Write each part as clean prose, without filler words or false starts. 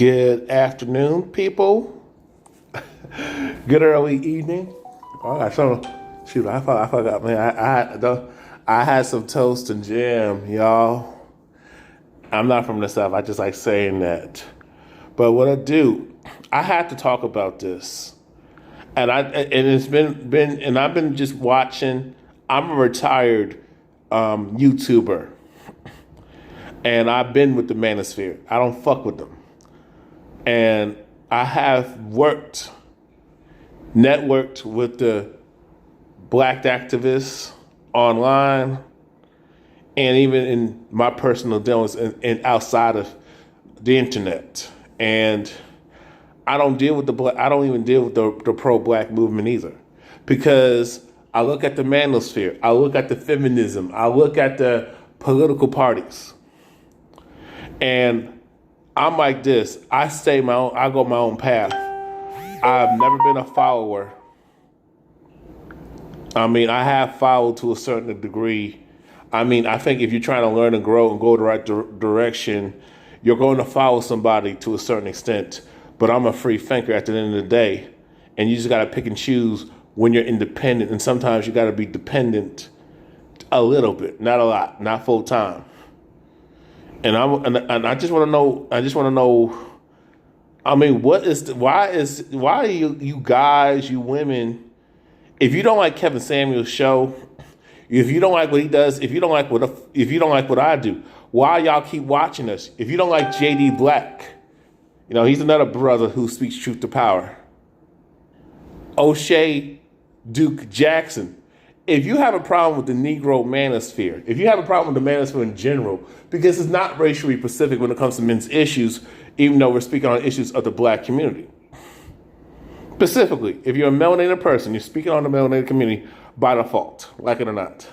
Good afternoon, people. Good early evening. All right, so shoot, I forgot, man. I had some toast and jam, y'all. I'm not from the South. I just like saying that. But what I had to talk about this, and it's been and I've been just watching. I'm a retired YouTuber, and I've been with the Manosphere. I don't fuck with them. And I have networked with the black activists online, and even in my personal dealings and outside of the internet. And I don't even deal with the pro-black movement either, because I look at the manosphere, I look at the feminism, I look at the political parties, and I'm like this. I go my own path. I've never been a follower. I mean, I have followed to a certain degree. I mean, I think if you're trying to learn and grow and go the right direction, you're going to follow somebody to a certain extent. But I'm a free thinker at the end of the day. And you just got to pick and choose when you're independent. And sometimes you got to be dependent a little bit, not a lot, not full time. And I just want to know. I mean, why are you guys, you women, if you don't like Kevin Samuels' show, if you don't like what he does, if you don't like what I do, why y'all keep watching us? If you don't like JD Black, he's another brother who speaks truth to power. O'Shea Duke Jackson. If you have a problem with the Negro manosphere, if you have a problem with the manosphere in general, because it's not racially specific when it comes to men's issues, even though we're speaking on issues of the black community. Specifically, if you're a melanated person, you're speaking on the melanated community by default, like it or not.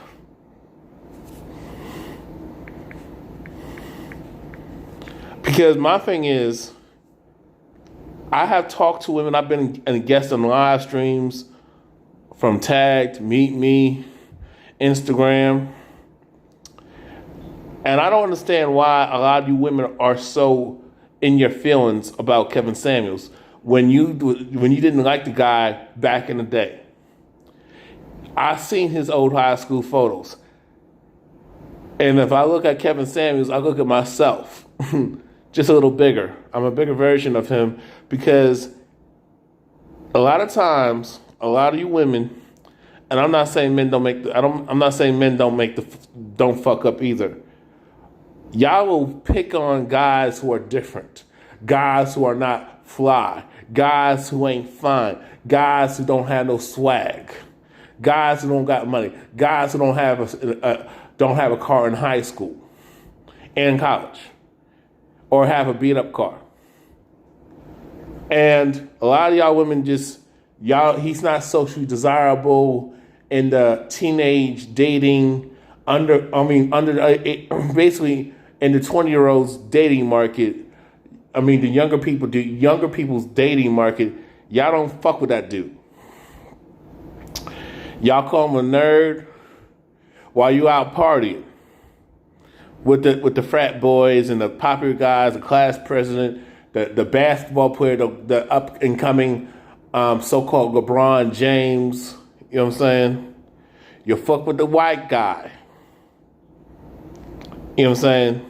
Because my thing is, I have talked to women, I've been a guest on live streams, from Tagged, Meet Me, Instagram. And I don't understand why a lot of you women are so in your feelings about Kevin Samuels when you didn't like the guy back in the day. I've seen his old high school photos. And if I look at Kevin Samuels, I look at myself, just a little bigger. I'm a bigger version of him, because a lot of times, a lot of you women, and I'm not saying men don't fuck up either. Y'all will pick on guys who are different, guys who are not fly, guys who ain't fine, guys who don't have no swag, guys who don't got money, guys who don't have a car in high school and college, or have a beat up car. And a lot of y'all women he's not socially desirable in the teenage dating basically in the 20-year-olds dating market. I mean, the younger people's dating market. Y'all don't fuck with that dude. Y'all call him a nerd while you out partying with the frat boys and the popular guys, the class president, the basketball player, the up and coming so-called LeBron James. You know what I'm saying? You fuck with the white guy. You know what I'm saying?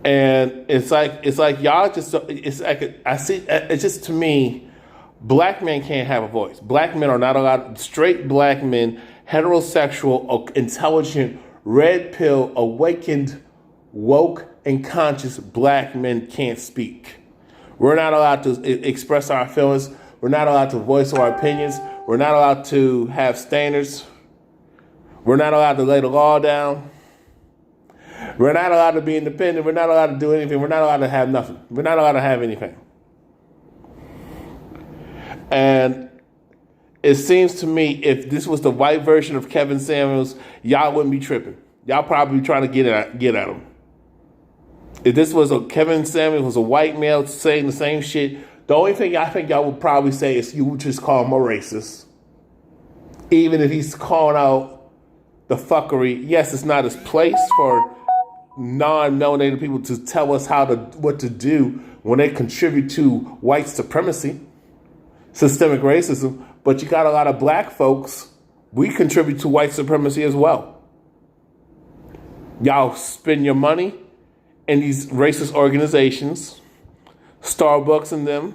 And it's like y'all it's just, to me, black men can't have a voice. Black men are not allowed, straight black men, heterosexual, intelligent, red pill, awakened, woke, and conscious black men can't speak. We're not allowed to express our feelings. We're not allowed to voice our opinions. We're not allowed to have standards. We're not allowed to lay the law down. We're not allowed to be independent. We're not allowed to do anything. We're not allowed to have nothing. We're not allowed to have anything. And it seems to me, if this was the white version of Kevin Samuels, y'all wouldn't be tripping. Y'all probably be trying to get at him. If this was Kevin Samuels was a white male saying the same shit, the only thing I think y'all would probably say is you would just call him a racist. Even if he's calling out the fuckery. Yes, it's not his place for non-melanated people to tell us what to do, when they contribute to white supremacy, systemic racism. But you got a lot of black folks, we contribute to white supremacy as well. Y'all spend your money in these racist organizations, Starbucks and them.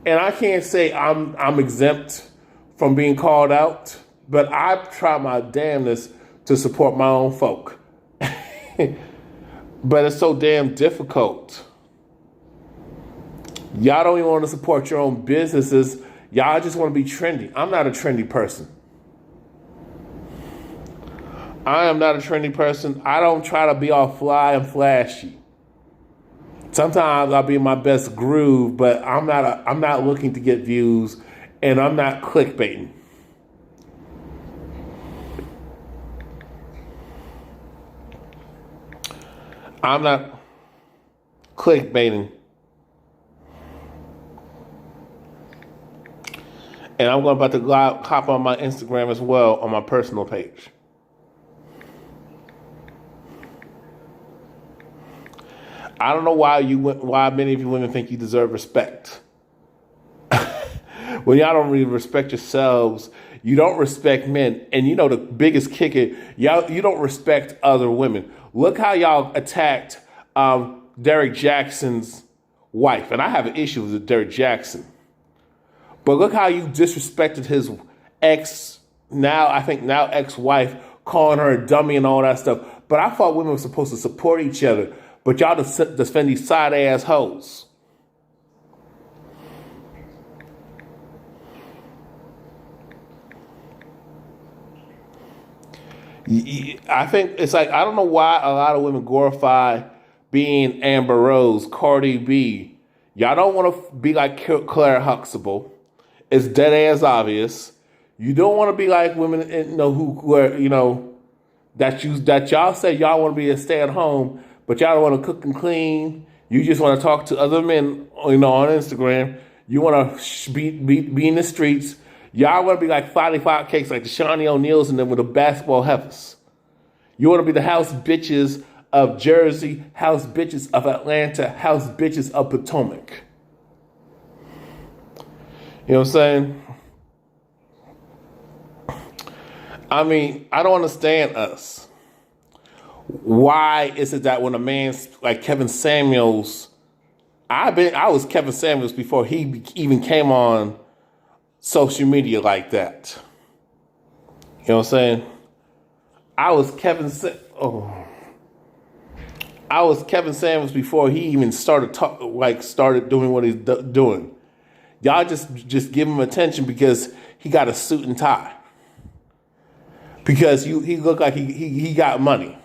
And I can't say I'm exempt from being called out, but I try my damnedest to support my own folk. But it's so damn difficult. Y'all don't even want to support your own businesses. Y'all just want to be trendy. I'm not a trendy person. I am not a trendy person. I don't try to be all fly and flashy. Sometimes I'll be in my best groove, but I'm not looking to get views, and I'm not clickbaiting. I'm not clickbaiting. And I'm about to hop on my Instagram as well, on my personal page. I don't know why many of you women think you deserve respect. When y'all don't really respect yourselves, you don't respect men. And you know the biggest kicker, you don't respect other women. Look how y'all attacked Derek Jackson's wife. And I have an issue with Derek Jackson. But look how you disrespected his now ex-wife, calling her a dummy and all that stuff. But I thought women were supposed to support each other. But y'all defend these side-ass hoes. I think it's like, I don't know why a lot of women glorify being Amber Rose, Cardi B. Y'all don't want to be like Claire Huxtable. It's dead ass obvious. You don't want to be like women, that y'all say y'all want to be a stay at home, but y'all don't want to cook and clean. You just want to talk to other men, on Instagram. You want to be in the streets. Y'all want to be like 45 cakes, like the Shawnee O'Neals and them with the basketball heifers. You want to be the house bitches of Jersey, house bitches of Atlanta, house bitches of Potomac. You know what I'm saying? I mean, I don't understand us. Why is it that when a man's like Kevin Samuels, I was Kevin Samuels before he even came on social media like that. You know what I'm saying? I was Kevin Samuels before he even started doing what he's doing. Y'all just give him attention because he got a suit and tie. Because he looked like he got money.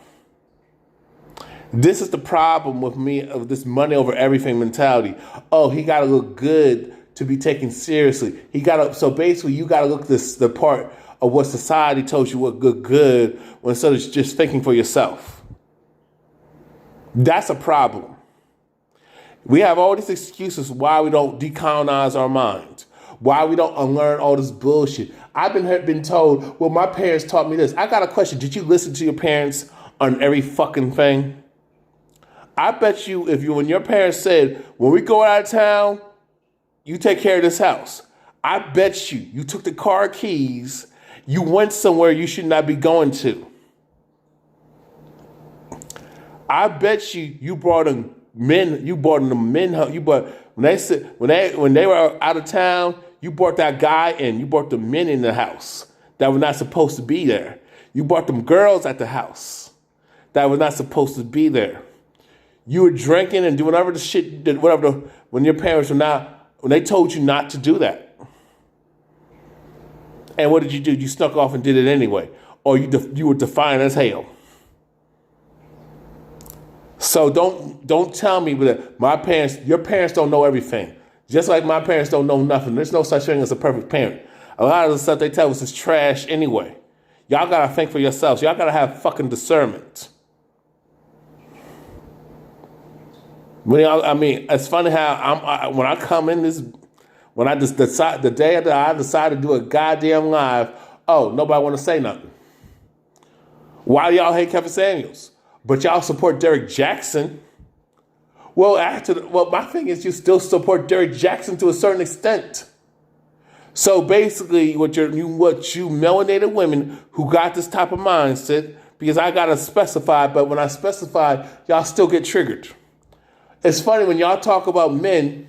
This is the problem with me, of this money over everything mentality. Oh, he got to look good to be taken seriously. So basically you got to look the part of what society told you what good instead of just thinking for yourself. That's a problem. We have all these excuses why we don't decolonize our minds, why we don't unlearn all this bullshit. I've been told, well, my parents taught me this. I got a question. Did you listen to your parents on every fucking thing? I bet you when your parents said, when we go out of town, you take care of this house. I bet you took the car keys, you went somewhere you should not be going to. I bet you brought them men, when they were out of town, you brought that guy in, you brought the men in the house that were not supposed to be there. You brought them girls at the house that were not supposed to be there. You were drinking and doing whatever the shit, when your parents when they told you not to do that. And what did you do? You snuck off and did it anyway. Or you were defiant as hell. So don't tell me that your parents don't know everything. Just like my parents don't know nothing. There's no such thing as a perfect parent. A lot of the stuff they tell us is trash anyway. Y'all gotta think for yourselves. Y'all gotta have fucking discernment. It's funny how when I come in this, when I just decide, the day that I decide to do a goddamn live, nobody want to say nothing. Why do y'all hate Kevin Samuels? But y'all support Derek Jackson. Well, my thing is you still support Derek Jackson to a certain extent. So basically, what you melanated women who got this type of mindset, because I gotta specify, but when I specify, y'all still get triggered. It's funny when y'all talk about men,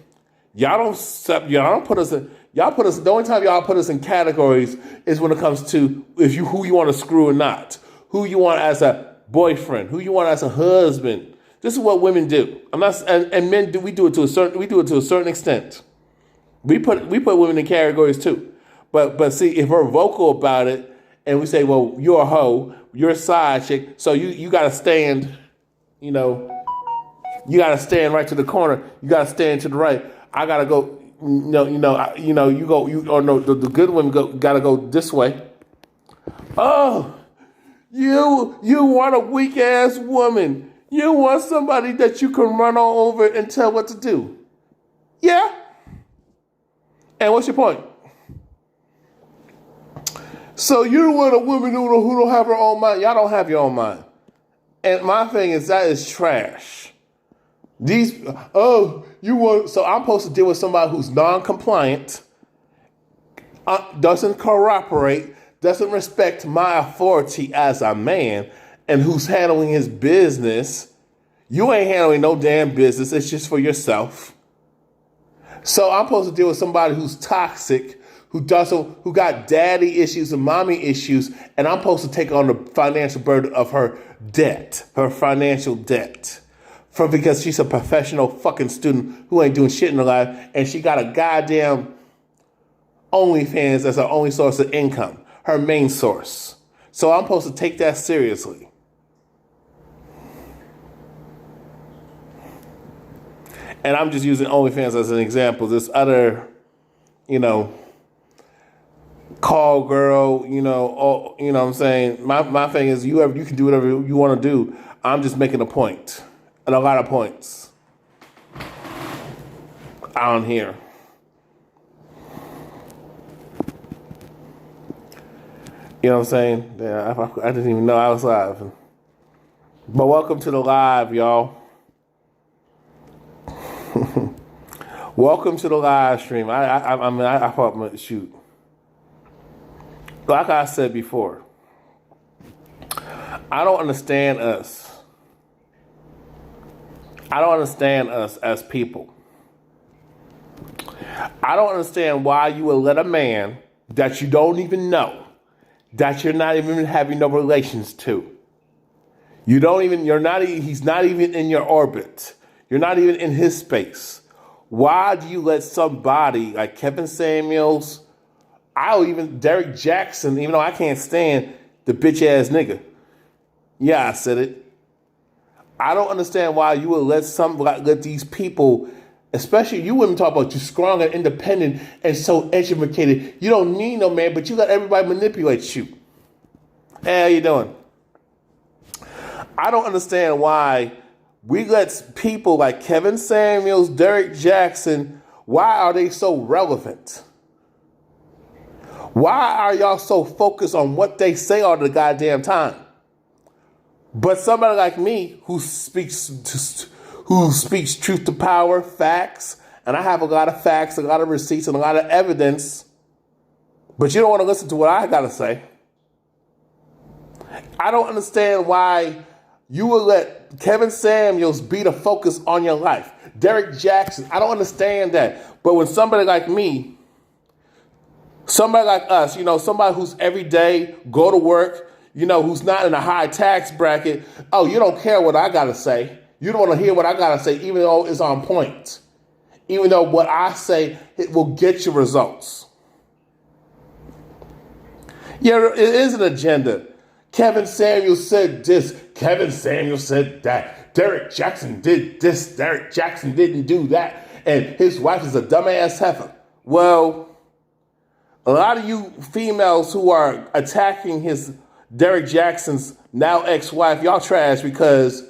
y'all don't put us in. Y'all put us. The only time y'all put us in categories is when it comes to who you want to screw or not, who you want as a boyfriend, who you want as a husband. This is what women do. I'm not, and men do. We do it to a certain extent. We put women in categories too, but see, if we're vocal about it and we say, well, you're a hoe, you're a side chick, so you got to stand, you got to stand right to the corner, you got to stand to the right. I got to go. The good women got to go this way. Oh, you want a weak ass woman. You want somebody that you can run all over and tell what to do. Yeah. And what's your point? So you don't want a woman who don't have her own mind. Y'all don't have your own mind. And my thing is that is trash. So I'm supposed to deal with somebody who's non-compliant, doesn't cooperate, doesn't respect my authority as a man, and who's handling his business. You ain't handling no damn business. It's just for yourself. So I'm supposed to deal with somebody who's toxic, who got daddy issues and mommy issues, and I'm supposed to take on the financial burden of her financial debt. Because she's a professional fucking student who ain't doing shit in her life, and she got a goddamn OnlyFans as her only source of income, her main source. So I'm supposed to take that seriously. And I'm just using OnlyFans as an example. This other, call girl, you know what I'm saying? My thing is you can do whatever you want to do. I'm just making a point. And a lot of points on here. You know what I'm saying? Yeah, I didn't even know I was live. But welcome to the live, y'all. Welcome to the live stream. I thought, shoot. Like I said before, I don't understand us. I don't understand us as people. I don't understand why you would let a man that you don't even know, that you're not even having no relations to. He's not even in your orbit. You're not even in his space. Why do you let somebody like Kevin Samuels, Derek Jackson, even though I can't stand the bitch ass nigga. Yeah, I said it. I don't understand why you would let these people, especially you women, talk about you strong and independent and so educated. You don't need no man, but you let everybody manipulate you. Hey, how you doing? I don't understand why we let people like Kevin Samuels, Derek Jackson, why are they so relevant? Why are y'all so focused on what they say all the goddamn time? But somebody like me who speaks truth to power, facts, and I have a lot of facts, a lot of receipts, and a lot of evidence, but you don't want to listen to what I got to say. I don't understand why you would let Kevin Samuels be the focus on your life. Derek Jackson, I don't understand that. But when somebody like me, somebody like us, somebody who's every day go to work, who's not in a high tax bracket. Oh, you don't care what I got to say. You don't want to hear what I got to say, even though it's on point. Even though what I say, it will get you results. Yeah, it is an agenda. Kevin Samuels said this. Kevin Samuels said that. Derek Jackson did this. Derek Jackson didn't do that. And his wife is a dumbass heifer. Well, a lot of you females who are attacking Derek Jackson's now ex-wife, y'all trash because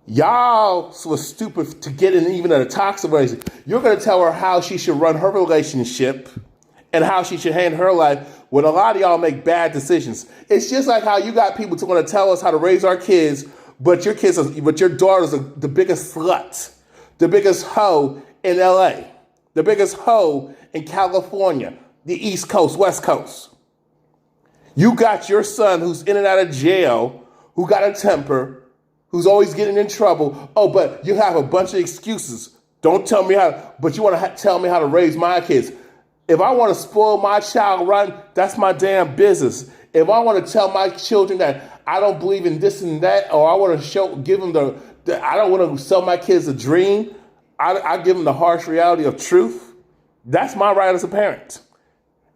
y'all was stupid to get in even a toxic relationship. You're going to tell her how she should run her relationship and how she should handle her life when a lot of y'all make bad decisions. It's just like how you got people to want to tell us how to raise our kids but your daughters are the biggest slut, the biggest hoe in LA, the biggest hoe in California, the East Coast, West Coast. You got your son who's in and out of jail, who got a temper, who's always getting in trouble. Oh, but you have a bunch of excuses. Don't tell me but you want to tell me how to raise my kids. If I want to spoil my child rotten, that's my damn business. If I want to tell my children that I don't believe in this and that, or I want to give them I don't want to sell my kids a dream, I give them the harsh reality of truth. That's my right as a parent.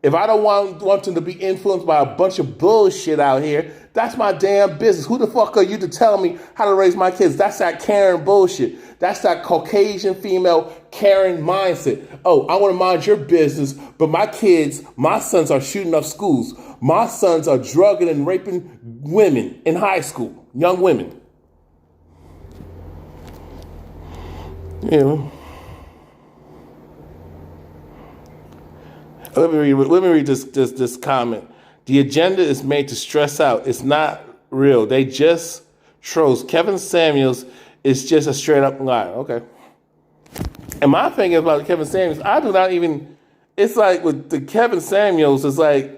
If I don't want them to be influenced by a bunch of bullshit out here, that's my damn business. Who the fuck are you to tell me how to raise my kids? That's that Karen bullshit. That's that Caucasian female Karen mindset. Oh, I want to mind your business, but my sons are shooting up schools. My sons are drugging and raping women in high school, young women. Yeah. Let me read this comment. The agenda is made to stress out. It's not real. They just trolls. Kevin Samuels is just a straight up lie. Okay. And my thing is about Kevin Samuels, I do not even, it's like with the Kevin Samuels, it's like,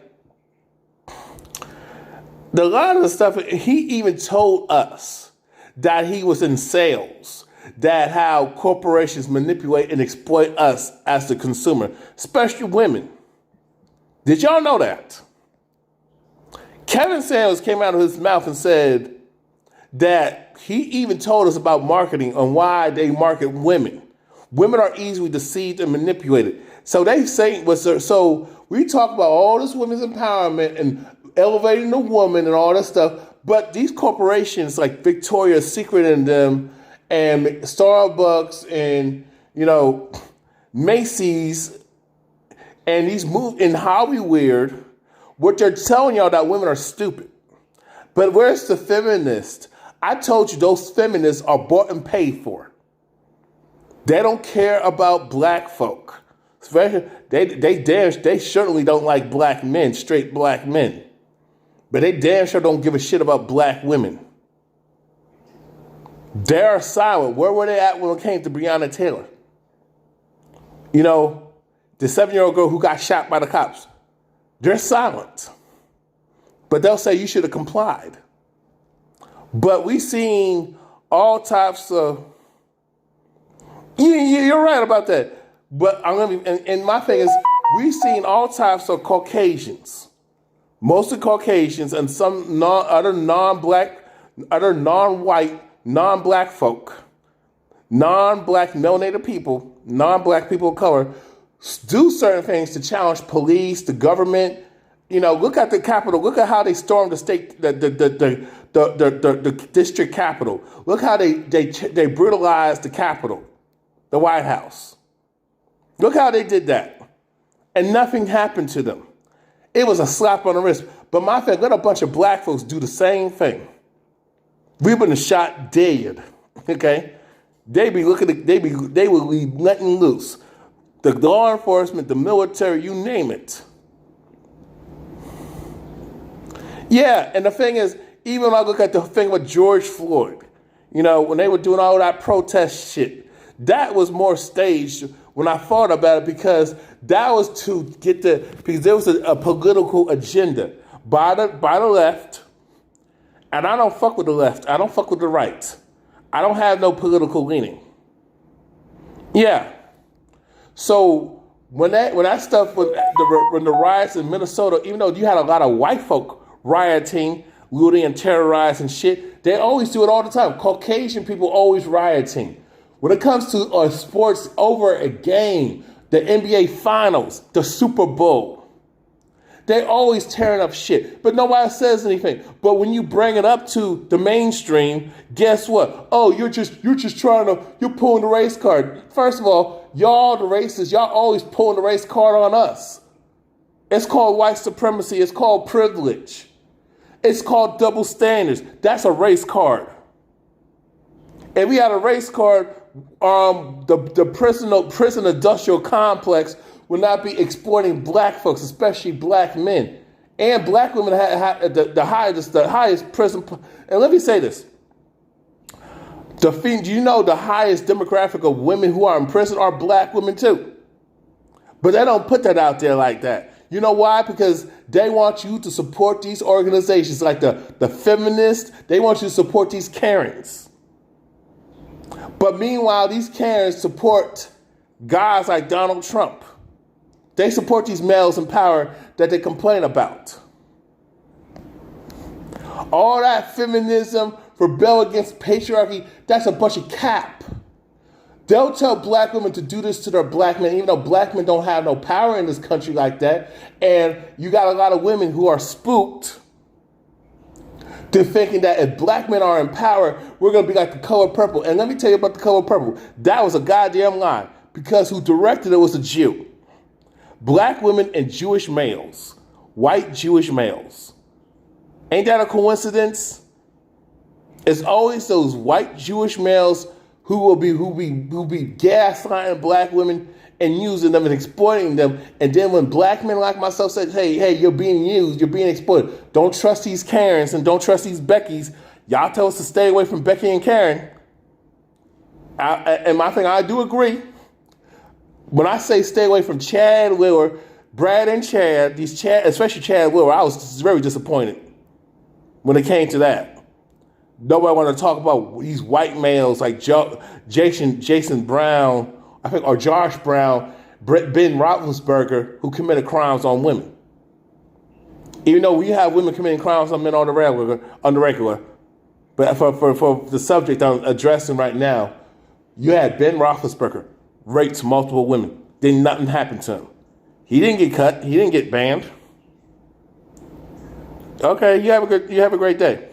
a lot of the stuff, he even told us that he was in sales, that how corporations manipulate and exploit us as the consumer, especially women. Did y'all know that? Kevin Samuels came out of his mouth and said that he even told us about marketing and why they market women. Women are easily deceived and manipulated. So they say, so we talk about all this women's empowerment and elevating the woman and all that stuff, but these corporations like Victoria's Secret and them and Starbucks and, Macy's and these moves in Hollywood, what they're telling y'all that women are stupid. But where's the feminist? I told you those feminists are bought and paid for. They don't care about black folk. They certainly don't like black men, straight black men. But they damn sure don't give a shit about black women. They're silent. Where were they at when it came to Breonna Taylor? The 7-year-old girl who got shot by the cops. They're silent. But they'll say you should have complied. But we've seen all types of... You're right about that. But and my thing is, we've seen all types of Caucasians. Mostly Caucasians and some other non-white, non-black folk, non-black melanated people, non-black people of color, do certain things to challenge police, the government. Look at the Capitol. Look at how they stormed the state, the district Capitol. Look how they brutalized the Capitol, the White House. Look how they did that, and nothing happened to them. It was a slap on the wrist. But my friend, let a bunch of black folks do the same thing. We've been shot dead. Okay, they will be letting loose. The law enforcement, the military, you name it. Yeah, and the thing is, even when I look at the thing with George Floyd, when they were doing all that protest shit, that was more staged when I thought about it, because that was because there was a political agenda by the left, and I don't fuck with the left. I don't fuck with the right. I don't have no political leaning. Yeah. So when that stuff when the riots in Minnesota, even though you had a lot of white folk rioting, looting and terrorizing shit, they always do it all the time. Caucasian people always rioting. When it comes to sports, over a game, the NBA Finals, the Super Bowl, they always tearing up shit, but nobody says anything. But when you bring it up to the mainstream, guess what? Oh, you're pulling the race card. First of all, y'all the racists, y'all always pulling the race card on us. It's called white supremacy. It's called privilege. It's called double standards. That's a race card. If we had a race card, the prison industrial complex would not be exploiting black folks, especially black men. And black women have the highest prison. And let me say this. Do you know the highest demographic of women who are in prison are black women too? But they don't put that out there like that. You know why? Because they want you to support these organizations like the feminists. They want you to support these Karens. But meanwhile, these Karens support guys like Donald Trump. They support these males in power that they complain about. All that feminism, rebel against patriarchy, that's a bunch of cap. They'll tell black women to do this to their black men, even though black men don't have no power in this country like that. And you got a lot of women who are spooked to thinking that if black men are in power, we're going to be like the color purple. And let me tell you about the color purple. That was a goddamn lie, because who directed it was a Jew. Black women and Jewish males, white Jewish males. Ain't that a coincidence? It's always those white Jewish males who be gaslighting black women and using them and exploiting them. And then when black men like myself say, hey, you're being used, you're being exploited. Don't trust these Karens and don't trust these Beckys. Y'all tell us to stay away from Becky and Karen. And my thing, I do agree. When I say stay away from Chad Wheeler, Brad and Chad, especially Chad Wheeler, I was very disappointed when it came to that. Nobody want to talk about these white males like Jason Brown, I think, or Josh Brown, Ben Roethlisberger, who committed crimes on women. Even though we have women committing crimes on men on the regular, but for the subject I'm addressing right now, you had Ben Roethlisberger raped multiple women. Then nothing happened to him. He didn't get cut. He didn't get banned. Okay, you have a great day.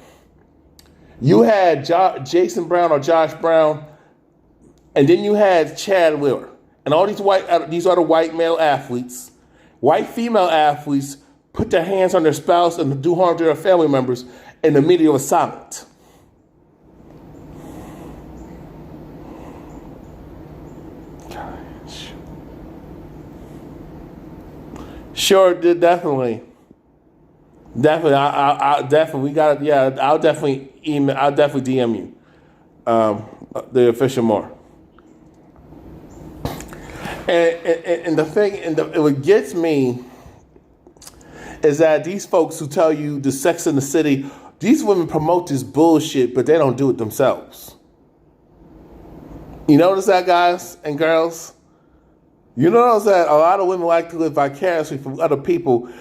You had Jason Brown or Josh Brown, and then you had Chad Wheeler, and all these other white male athletes, white female athletes, put their hands on their spouse and do harm to their family members, and the media was silent. Sure, definitely. I definitely, we got it. Yeah, I'll definitely DM you the official more. And the thing, what gets me is that these folks who tell you the Sex in the City, these women promote this bullshit, but they don't do it themselves. You notice that, guys and girls? You notice that a lot of women like to live vicariously from other people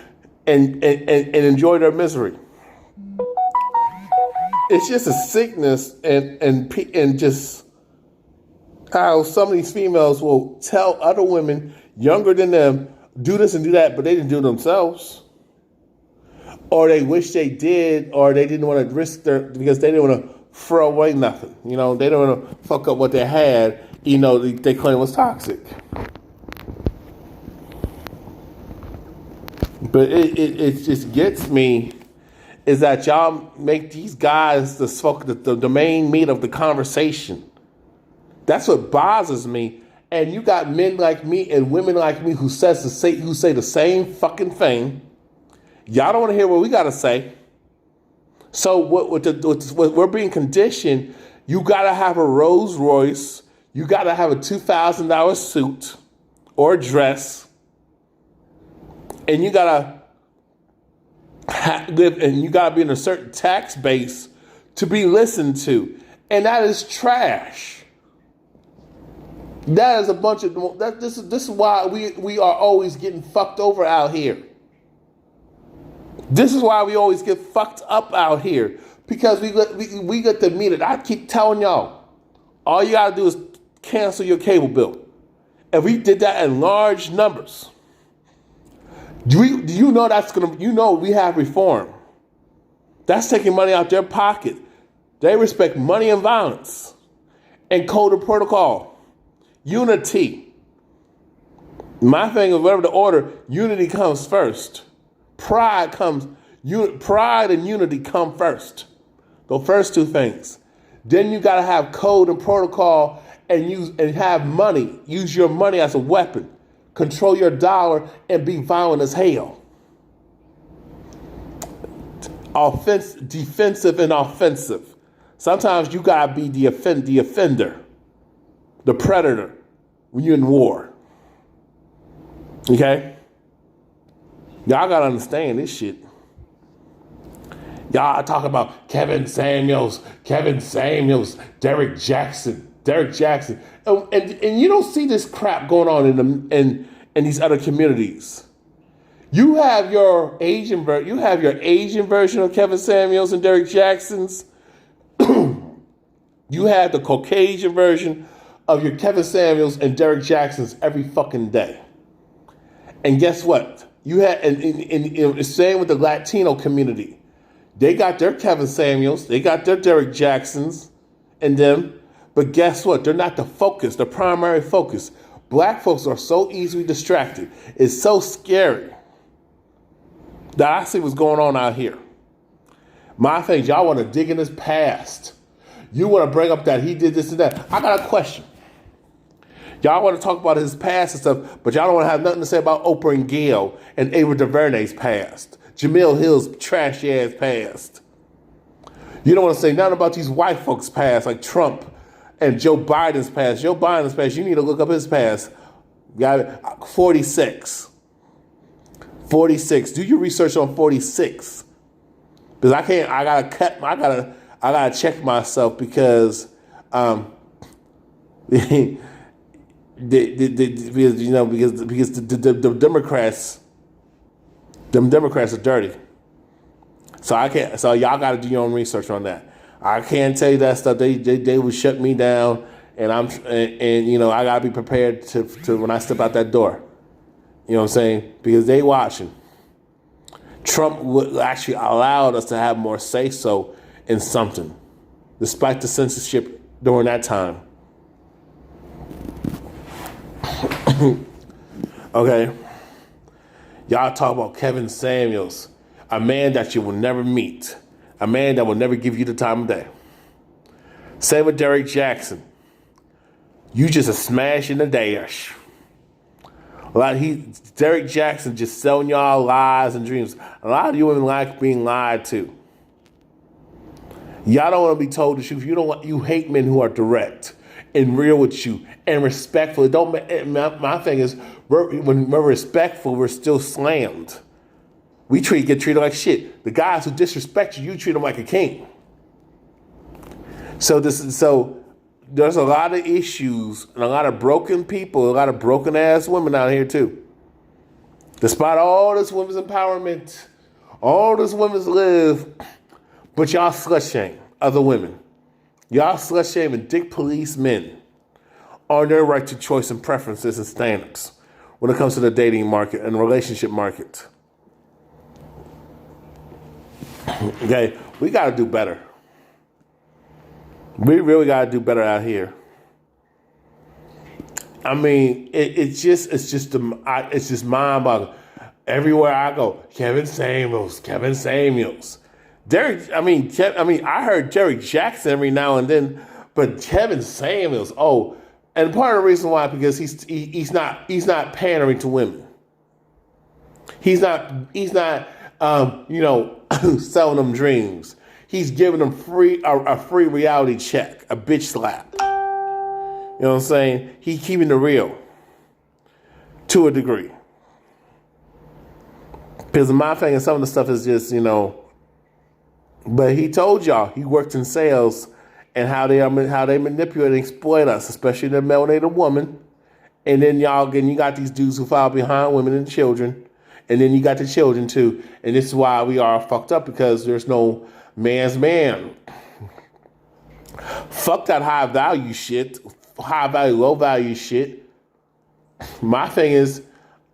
and enjoy their misery. It's just a sickness and just how some of these females will tell other women younger than them, do this and do that, but they didn't do it themselves. Or they wish they did, or they didn't want to risk because they didn't want to throw away nothing. You know, they don't want to fuck up what they had, you know, they claim was toxic. But it just gets me is that y'all make these guys the main meat of the conversation. That's what bothers me. And you got men like me and women like me who say the same fucking thing. Y'all don't want to hear what we got to say. So what we're being conditioned, you got to have a Rolls Royce. You got to have a $2,000 suit or dress. And you gotta live, and you gotta be in a certain tax base to be listened to, and that is trash. That is a bunch of that. This is why we are always getting fucked over out here. This is why we always get fucked up out here, because we get the meter. I keep telling y'all, all you gotta do is cancel your cable bill, and we did that in large numbers. Do you know that's gonna? You know we have reform. That's taking money out their pocket. They respect money and violence, and code of protocol, unity. My thing is, whatever the order, unity comes first. Pride and unity come first. The first two things. Then you gotta have code and protocol, and have money. Use your money as a weapon. Control your dollar and be violent as hell. Defensive and offensive. Sometimes you gotta be the offender, the predator when you're in war. Okay? Y'all gotta understand this shit. Y'all talk about Kevin Samuels, Derek Jackson. And you don't see this crap going on in these other communities. You have your Asian version of Kevin Samuels and Derek Jacksons. You have the Caucasian version of your Kevin Samuels and Derek Jacksons every fucking day. And guess what? You had and same with the Latino community. They got their Kevin Samuels, they got their Derek Jacksons and them. But guess what? They're not the focus, the primary focus. Black folks are so easily distracted. It's so scary that I see what's going on out here. My thing, y'all want to dig in his past. You want to bring up that he did this and that. I got a question. Y'all want to talk about his past and stuff, but y'all don't want to have nothing to say about Oprah and Gail and Ava DuVernay's past. Jamil Hill's trashy ass past. You don't want to say nothing about these white folks' past, like Trump and Joe Biden's past. Joe Biden's past, you need to look up his past. Got 46. 46. Do your research on 46. Because I gotta check myself because because the Democrats, them Democrats are dirty. So y'all gotta do your own research on that. I can't tell you that stuff. They would shut me down, and I gotta be prepared to when I step out that door. You know what I'm saying? Because they watching. Trump would actually allowed us to have more say so in something, despite the censorship during that time. Okay. Y'all talk about Kevin Samuels, a man that you will never meet, a man that will never give you the time of day. Same with Derek Jackson. You just a smash in the dash. Derek Jackson just selling y'all lies and dreams. A lot of you women like being lied to. Y'all don't want to be told the truth. You hate men who are direct and real with you and respectful. My thing is, when we're respectful, we're still slammed. We get treated like shit. The guys who disrespect you treat them like a king. So there's a lot of issues and a lot of broken people, a lot of broken ass women out here too. Despite all this women's empowerment, all this women's live, but y'all slut shame other women. Y'all slut shame and dick police men on their right to choice and preferences and standards when it comes to the dating market and the relationship market. Okay, we got to do better. We really got to do better out here. I mean, it's just mind-boggling. Everywhere I go, Kevin Samuels. I heard Derek Jackson every now and then, but Kevin Samuels. Oh, and part of the reason why, because he's not pandering to women. He's not selling them dreams. He's giving them a free reality check, a bitch slap. You know what I'm saying? He's keeping it real to a degree. Because my thing and some of the stuff is just, but he told y'all he worked in sales and how they manipulate and exploit us, especially the melanated woman. And then you got these dudes who fall behind women and children. And then you got the children too. And this is why we are fucked up, because there's no man's man. Fuck that high value shit, high value, low value shit. My thing is,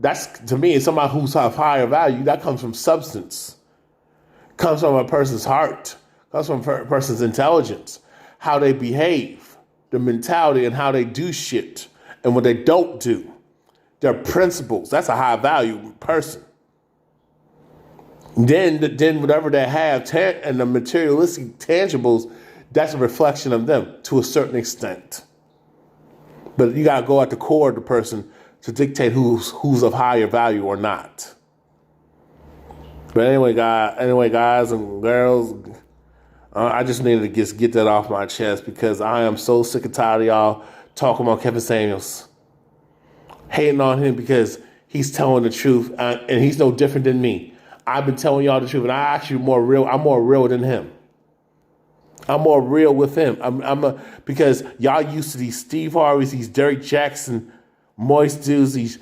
that's, to me, it's somebody who's of higher value. That comes from substance, comes from a person's heart, comes from a person's intelligence, how they behave, their mentality, and how they do shit and what they don't do. Their principles. That's a high value person. Then whatever they have and the materialistic tangibles, that's a reflection of them to a certain extent. But you gotta go at the core of the person to dictate who's of higher value or not. But anyway, guys and girls, I just needed to just get that off my chest because I am so sick and tired of y'all talking about Kevin Samuels, hating on him because he's telling the truth, and he's no different than me. I've been telling y'all the truth, and I actually more real. I'm more real than him. I'm more real with him. Because y'all used to these Steve Harveys, these Derek Jackson, moist dudes, these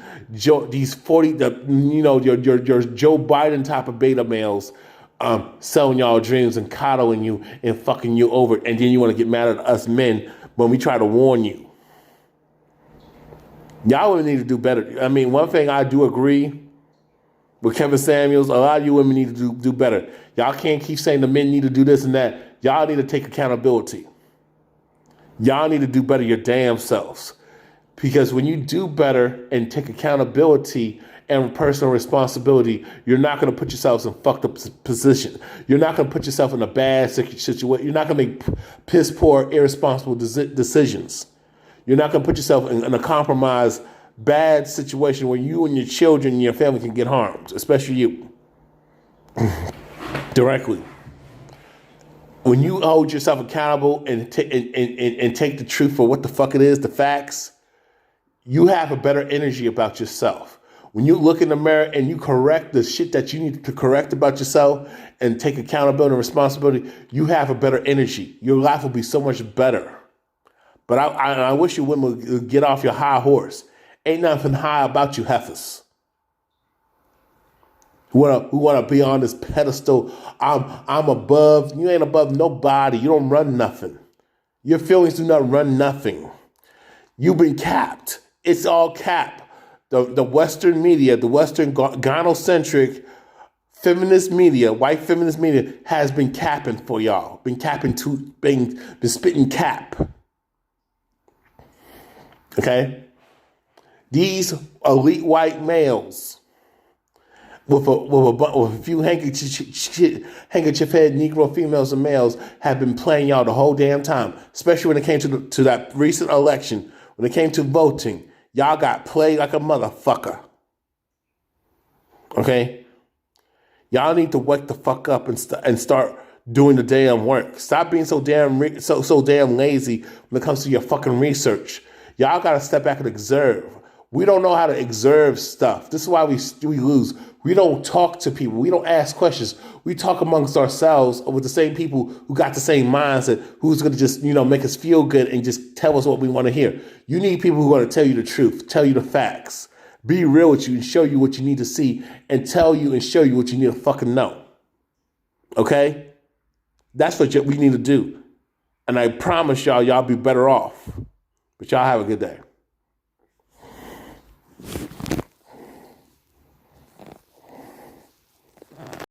40, your Joe Biden type of beta males, selling y'all dreams and coddling you and fucking you over, and then you want to get mad at us men when we try to warn you. Y'all women need to do better. I mean, one thing I do agree with Kevin Samuels, a lot of you women need to do better. Y'all can't keep saying the men need to do this and that. Y'all need to take accountability. Y'all need to do better your damn selves. Because when you do better and take accountability and personal responsibility, you're not going to put yourselves in fucked up position. You're not going to put yourself in a bad situation. You're not going to make piss poor, irresponsible decisions. You're not going to put yourself in a compromised, bad situation where you and your children and your family can get harmed, especially you, directly. When you hold yourself accountable and take the truth for what the fuck it is, the facts, you have a better energy about yourself. When you look in the mirror and you correct the shit that you need to correct about yourself and take accountability and responsibility, you have a better energy. Your life will be so much better. But I wish you women would get off your high horse. Ain't nothing high about you heifers. Who wanna be on this pedestal? I'm above. You ain't above nobody. You don't run nothing. Your feelings do not run nothing. You've been capped. It's all cap. The Western media, the Western gynocentric feminist media, white feminist media, has been capping for y'all. Been spitting cap. Okay? These elite white males with a few handkerchief head Negro females and males have been playing y'all the whole damn time, especially when it came to that recent election. When it came to voting, y'all got played like a motherfucker. Okay? Y'all need to wake the fuck up and start doing the damn work. Stop being so damn lazy when it comes to your fucking research. Y'all got to step back and observe. We don't know how to observe stuff. This is why we lose. We don't talk to people. We don't ask questions. We talk amongst ourselves with the same people who got the same mindset, who's going to just, make us feel good and just tell us what we want to hear. You need people who are going to tell you the truth, tell you the facts, be real with you and show you what you need to see and tell you and show you what you need to fucking know. Okay? That's what we need to do. And I promise y'all be better off. But y'all have a good day.